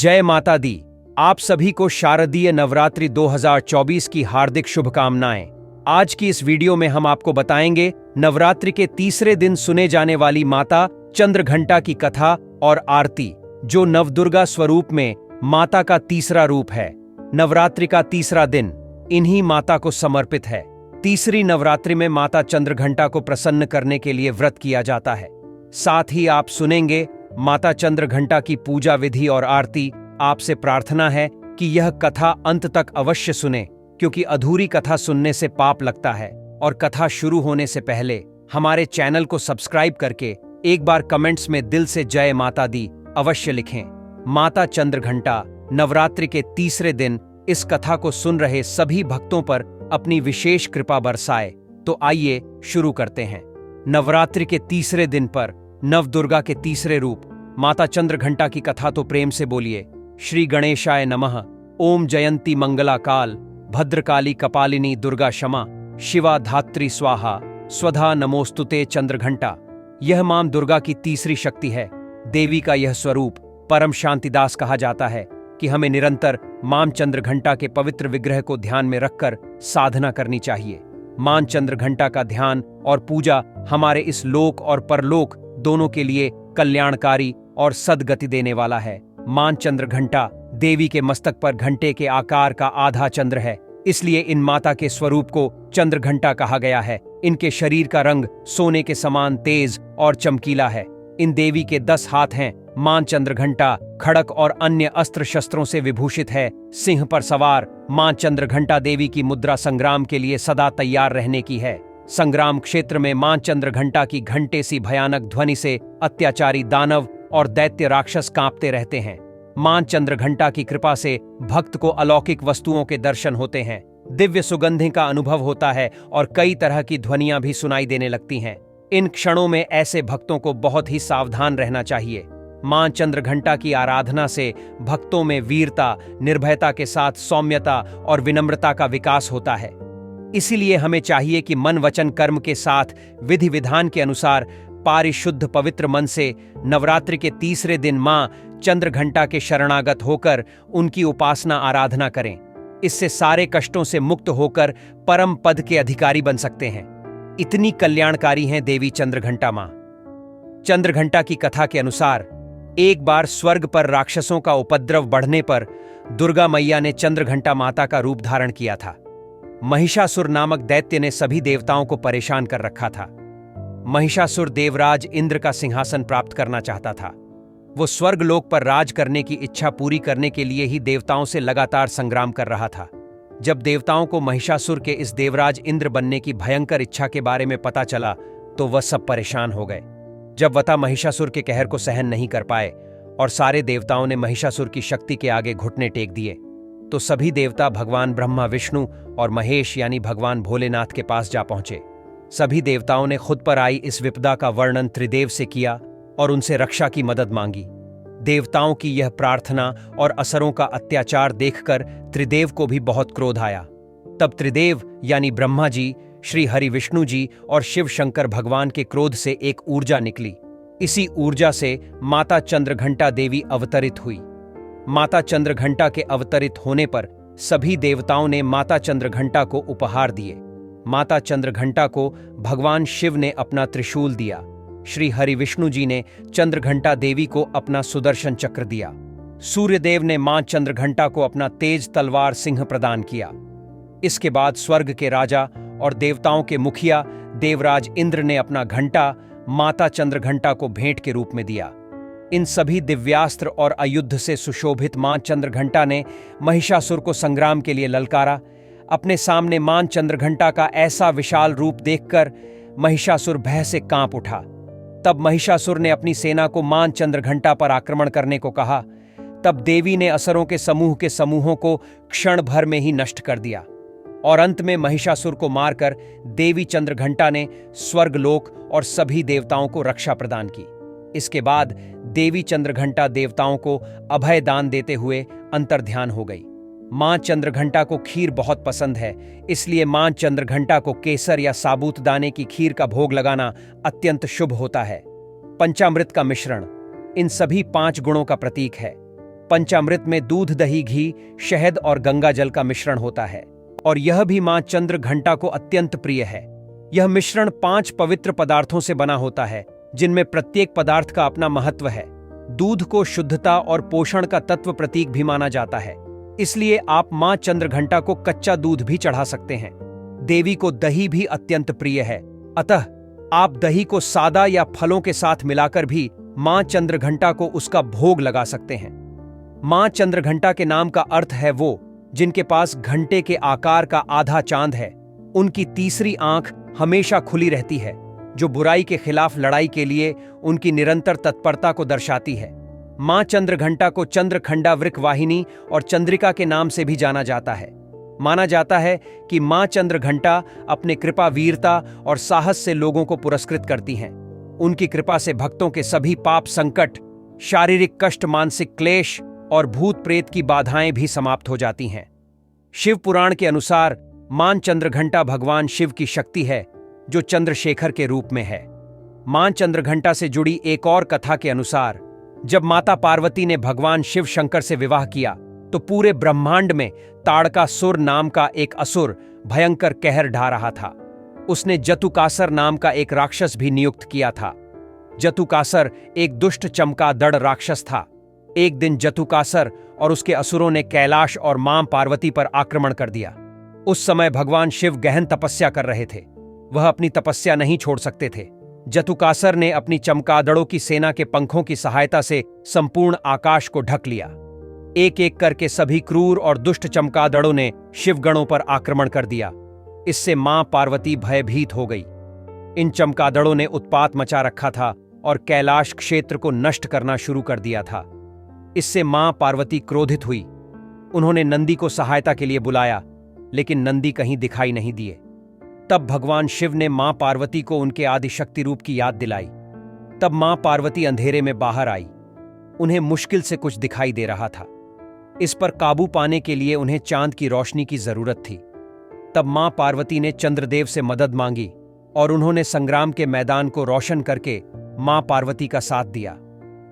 जय माता दी। आप सभी को शारदीय नवरात्रि 2024 की हार्दिक शुभकामनाएं। आज की इस वीडियो में हम आपको बताएंगे नवरात्रि के तीसरे दिन सुने जाने वाली माता चंद्रघंटा की कथा और आरती, जो नवदुर्गा स्वरूप में माता का तीसरा रूप है। नवरात्रि का तीसरा दिन इन्हीं माता को समर्पित है। तीसरी नवरात्रि में माता चंद्रघंटा को प्रसन्न करने के लिए व्रत किया जाता है। साथ ही आप सुनेंगे माता चंद्रघंटा की पूजा विधि और आरती। आपसे प्रार्थना है कि यह कथा अंत तक अवश्य सुने, क्योंकि अधूरी कथा सुनने से पाप लगता है। और कथा शुरू होने से पहले हमारे चैनल को सब्सक्राइब करके एक बार कमेंट्स में दिल से जय माता दी अवश्य लिखें। माता चंद्रघंटा नवरात्रि के तीसरे दिन इस कथा को सुन रहे सभी भक्तों पर अपनी विशेष कृपा बरसाए। तो आइए शुरू करते हैं। नवरात्रि के तीसरे दिन पर नवदुर्गा के तीसरे रूप माता चंद्रघंटा की कथा तो प्रेम से बोलिए। श्री गणेशाय नमः। ओम जयंती मंगला काल भद्रकाली कपालिनी दुर्गा क्षमा शिवा धात्री स्वाहा स्वधा नमोस्तुते चंद्रघंटा। यह मां दुर्गा की तीसरी शक्ति है। देवी का यह स्वरूप परम शांतिदास कहा जाता है कि हमें निरंतर मां चंद्रघंटा के पवित्र विग्रह को ध्यान में रखकर साधना करनी चाहिए। मां चंद्रघंटा का ध्यान और पूजा हमारे इस लोक और परलोक दोनों के लिए कल्याणकारी और सद्गति देने वाला है। मां चंद्रघंटा देवी के मस्तक पर घंटे के आकार का आधा चंद्र है, इसलिए इन माता के स्वरूप को चंद्रघंटा कहा गया है। इनके शरीर का रंग सोने के समान तेज और चमकीला है। इन देवी के 10 हाथ हैं। मां चंद्रघंटा खड़क और अन्य अस्त्र शस्त्रों से विभूषित है। सिंह पर सवार मां चंद्रघंटा देवी की मुद्रा संग्राम के लिए सदा तैयार रहने की है। संग्राम क्षेत्र में मां चंद्रघंटा की घंटे सी भयानक ध्वनि से अत्याचारी दानव और दैत्य राक्षस कांपते रहते हैं। मां चंद्रघंटा की कृपा से भक्त को अलौकिक वस्तुओं के दर्शन होते हैं, दिव्य सुगंधि का अनुभव होता है और कई तरह की ध्वनियां भी सुनाई देने लगती हैं। इन क्षणों में ऐसे भक्तों को बहुत ही सावधान रहना चाहिए। मां चंद्रघंटा की आराधना से भक्तों में वीरता, निर्भयता के साथ सौम्यता और विनम्रता का विकास होता है। इसीलिए हमें चाहिए कि मन वचन कर्म के साथ विधि विधान के अनुसार पारिशुद्ध पवित्र मन से नवरात्रि के तीसरे दिन मां चंद्रघंटा के शरणागत होकर उनकी उपासना आराधना करें। इससे सारे कष्टों से मुक्त होकर परम पद के अधिकारी बन सकते हैं। इतनी कल्याणकारी हैं देवी चंद्रघंटा मां। चंद्रघंटा की कथा के अनुसार एक बार स्वर्ग पर राक्षसों का उपद्रव बढ़ने पर दुर्गा मैया ने चंद्रघंटा माता का रूप धारण किया था। महिषासुर नामक दैत्य ने सभी देवताओं को परेशान कर रखा था। महिषासुर देवराज इंद्र का सिंहासन प्राप्त करना चाहता था। वो स्वर्गलोक पर राज करने की इच्छा पूरी करने के लिए ही देवताओं से लगातार संग्राम कर रहा था। जब देवताओं को महिषासुर के इस देवराज इंद्र बनने की भयंकर इच्छा के बारे में पता चला तो वह सब परेशान हो गए। जब वह महिषासुर के कहर को सहन नहीं कर पाए और सारे देवताओं ने महिषासुर की शक्ति के आगे घुटने टेक दिए, तो सभी देवता भगवान ब्रह्मा, विष्णु और महेश यानी भगवान भोलेनाथ के पास जा पहुंचे। सभी देवताओं ने खुद पर आई इस विपदा का वर्णन त्रिदेव से किया और उनसे रक्षा की मदद मांगी। देवताओं की यह प्रार्थना और असुरों का अत्याचार देखकर त्रिदेव को भी बहुत क्रोध आया। तब त्रिदेव यानी ब्रह्मा जी, श्री हरि विष्णु जी और शिव शंकर भगवान के क्रोध से एक ऊर्जा निकली। इसी ऊर्जा से माता चंद्रघंटा देवी अवतरित हुई। माता चंद्रघंटा के अवतरित होने पर सभी देवताओं ने माता चंद्रघंटा को उपहार दिए। माता चंद्रघंटा को भगवान शिव ने अपना त्रिशूल दिया। श्री हरि विष्णु जी ने चंद्रघंटा देवी को अपना सुदर्शन चक्र दिया। सूर्यदेव ने मां चंद्रघंटा को अपना तेज तलवार सिंह प्रदान किया। इसके बाद स्वर्ग के राजा और देवताओं के मुखिया देवराज इंद्र ने अपना घंटा माता चंद्रघंटा को भेंट के रूप में दिया। इन सभी दिव्यास्त्र और अयुद्ध से सुशोभित मां चंद्रघंटा ने महिषासुर को संग्राम के लिए ललकारा। अपने सामने मां चंद्रघंटा का ऐसा विशाल रूप देखकर महिषासुर भय से कांप उठा। तब महिषासुर ने अपनी सेना को मां चंद्रघंटा पर आक्रमण करने को कहा। तब देवी ने असुरों के समूहों को क्षण भर में ही नष्ट कर दिया और अंत में महिषासुर को मारकर देवी चंद्रघंटा ने स्वर्गलोक और सभी देवताओं को रक्षा प्रदान की। इसके बाद देवी चंद्रघंटा देवताओं को अभय दान देते हुए अंतर्ध्यान हो गई। मां चंद्रघंटा को खीर बहुत पसंद है, इसलिए मां चंद्रघंटा को केसर या साबूत दाने की खीर का भोग लगाना अत्यंत शुभ होता है। पंचामृत का मिश्रण इन सभी 5 गुणों का प्रतीक है। पंचामृत में दूध, दही, घी, शहद और गंगा जल का मिश्रण होता है और यह भी मां चंद्र घंटा को अत्यंत प्रिय है। यह मिश्रण 5 पवित्र पदार्थों से बना होता है, जिनमें प्रत्येक पदार्थ का अपना महत्व है। दूध को शुद्धता और पोषण का तत्व प्रतीक भी माना जाता है, इसलिए आप मां चंद्रघंटा को कच्चा दूध भी चढ़ा सकते हैं। देवी को दही भी अत्यंत प्रिय है, अतः आप दही को सादा या फलों के साथ मिलाकर भी मां चंद्रघंटा को उसका भोग लगा सकते हैं। मां चंद्रघंटा के नाम का अर्थ है वो जिनके पास घंटे के आकार का आधा चांद है। उनकी तीसरी आंख हमेशा खुली रहती है, जो बुराई के खिलाफ लड़ाई के लिए उनकी निरंतर तत्परता को दर्शाती है। मां चंद्रघंटा को चंद्रखंडा वृक वाहिनी और चंद्रिका के नाम से भी जाना जाता है। माना जाता है कि मां चंद्रघंटा अपने कृपा, वीरता और साहस से लोगों को पुरस्कृत करती हैं। उनकी कृपा से भक्तों के सभी पाप, संकट, शारीरिक कष्ट, मानसिक क्लेश और भूत प्रेत की बाधाएं भी समाप्त हो जाती हैं। शिव पुराण के अनुसार मां चंद्रघंटा भगवान शिव की शक्ति है, जो चंद्रशेखर के रूप में है। मां चंद्रघंटा से जुड़ी एक और कथा के अनुसार जब माता पार्वती ने भगवान शिव शंकर से विवाह किया तो पूरे ब्रह्मांड में ताड़कासुर नाम का एक असुर भयंकर कहर ढा रहा था। उसने जतुकासर नाम का एक राक्षस भी नियुक्त किया था। जतुकासर एक दुष्ट चमगादड़ राक्षस था। एक दिन जतुकासर और उसके असुरों ने कैलाश और मां पार्वती पर आक्रमण कर दिया। उस समय भगवान शिव गहन तपस्या कर रहे थे। वह अपनी तपस्या नहीं छोड़ सकते थे। जतुकासर ने अपनी चमगादड़ों की सेना के पंखों की सहायता से संपूर्ण आकाश को ढक लिया। एक एक करके सभी क्रूर और दुष्ट चमगादड़ों ने शिवगणों पर आक्रमण कर दिया। इससे मां पार्वती भयभीत हो गई। इन चमगादड़ों ने उत्पात मचा रखा था और कैलाश क्षेत्र को नष्ट करना शुरू कर दिया था। इससे मां पार्वती क्रोधित हुई। उन्होंने नंदी को सहायता के लिए बुलाया, लेकिन नंदी कहीं दिखाई नहीं दिए। तब भगवान शिव ने मां पार्वती को उनके आदिशक्ति रूप की याद दिलाई। तब मां पार्वती अंधेरे में बाहर आई। उन्हें मुश्किल से कुछ दिखाई दे रहा था। इस पर काबू पाने के लिए उन्हें चांद की रोशनी की जरूरत थी। तब मां पार्वती ने चंद्रदेव से मदद मांगी और उन्होंने संग्राम के मैदान को रोशन करके मां पार्वती का साथ दिया।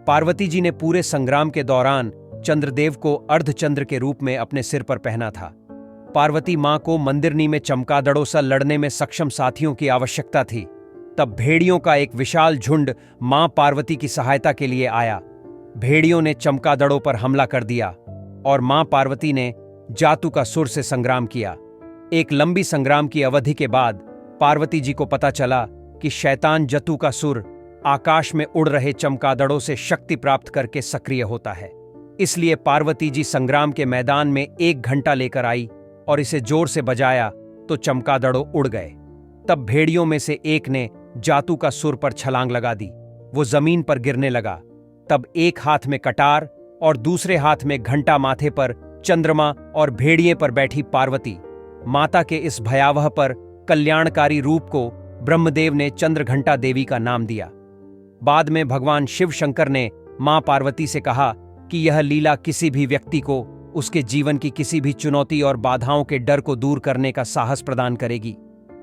पार्वती जी ने पूरे संग्राम के दौरान चंद्रदेव को अर्धचंद्र के रूप में अपने सिर पर पहना था। पार्वती मां को मंदिरनी में चमगादड़ों से लड़ने में सक्षम साथियों की आवश्यकता थी। तब भेड़ियों का एक विशाल झुंड मां पार्वती की सहायता के लिए आया। भेड़ियों ने चमगादड़ों पर हमला कर दिया और मां पार्वती ने जातुकासुर से संग्राम किया। एक लंबी संग्राम की अवधि के बाद पार्वती जी को पता चला कि शैतान जतुकासुर आकाश में उड़ रहे चमगादड़ों से शक्ति प्राप्त करके सक्रिय होता है। इसलिए पार्वती जी संग्राम के मैदान में एक घंटा लेकर आई और इसे जोर से बजाया तो चमगादड़ों उड़ गए। तब भेड़ियों में से एक ने जातुकासुर पर छलांग लगा दी। वो जमीन पर गिरने लगा। तब एक हाथ में कटार और दूसरे हाथ में घंटा माथे पर चंद्रमा और भेड़िए पर बैठी पार्वती माता के इस भयावह पर कल्याणकारी रूप को ब्रह्मदेव ने चंद्रघंटा देवी का नाम दिया। बाद में भगवान शिव शंकर ने मां पार्वती से कहा कि यह लीला किसी भी व्यक्ति को उसके जीवन की किसी भी चुनौती और बाधाओं के डर को दूर करने का साहस प्रदान करेगी।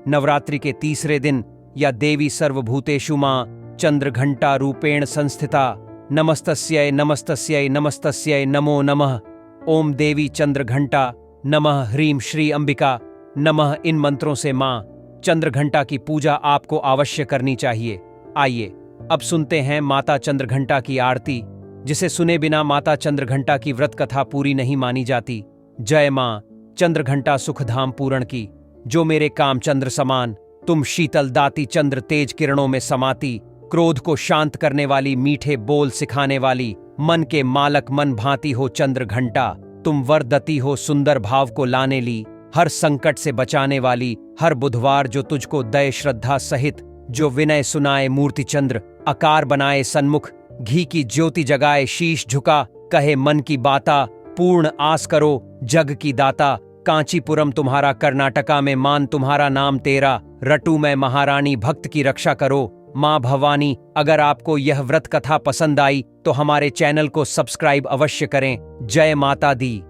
नवरात्रि के तीसरे दिन या देवी सर्वभूतेषु मां चंद्रघंटा रूपेण संस्थिता नमस्तस्यै नमस्तस्यै नमस्तस्यै नमो नमः। ओम देवी चंद्रघंटा नमः, ह्रीं श्री अंबिका नमः। इन मंत्रों से मां चंद्रघंटा की पूजा आपको अवश्य करनी चाहिए। आइए अब सुनते हैं माता चंद्रघंटा की आरती, जिसे सुने बिना माता चंद्रघंटा की व्रत कथा पूरी नहीं मानी जाती। जय मां चंद्रघंटा सुखधाम पूरण की, जो मेरे काम चंद्र समान, तुम शीतल दाती चंद्र तेज किरणों में समाती, क्रोध को शांत करने वाली, मीठे बोल सिखाने वाली, मन के मालक मन भांति हो चंद्रघंटा। तुम वरदती हो सुंदर भाव को लाने ली, हर संकट से बचाने वाली। हर बुधवार जो तुझको दय श्रद्धा सहित, जो विनय सुनाए मूर्ति चंद्र, आकार बनाए सन्मुख, घी की ज्योति जगाए शीश झुका, कहे मन की बाता, पूर्ण आस करो जग की दाता। कांचीपुरम तुम्हारा, कर्नाटका में मान तुम्हारा नाम तेरा, रटू मैं महारानी, भक्त की रक्षा करो मां भवानी। अगर आपको यह व्रत कथा पसंद आई तो हमारे चैनल को सब्सक्राइब अवश्य करें। जय माता दी।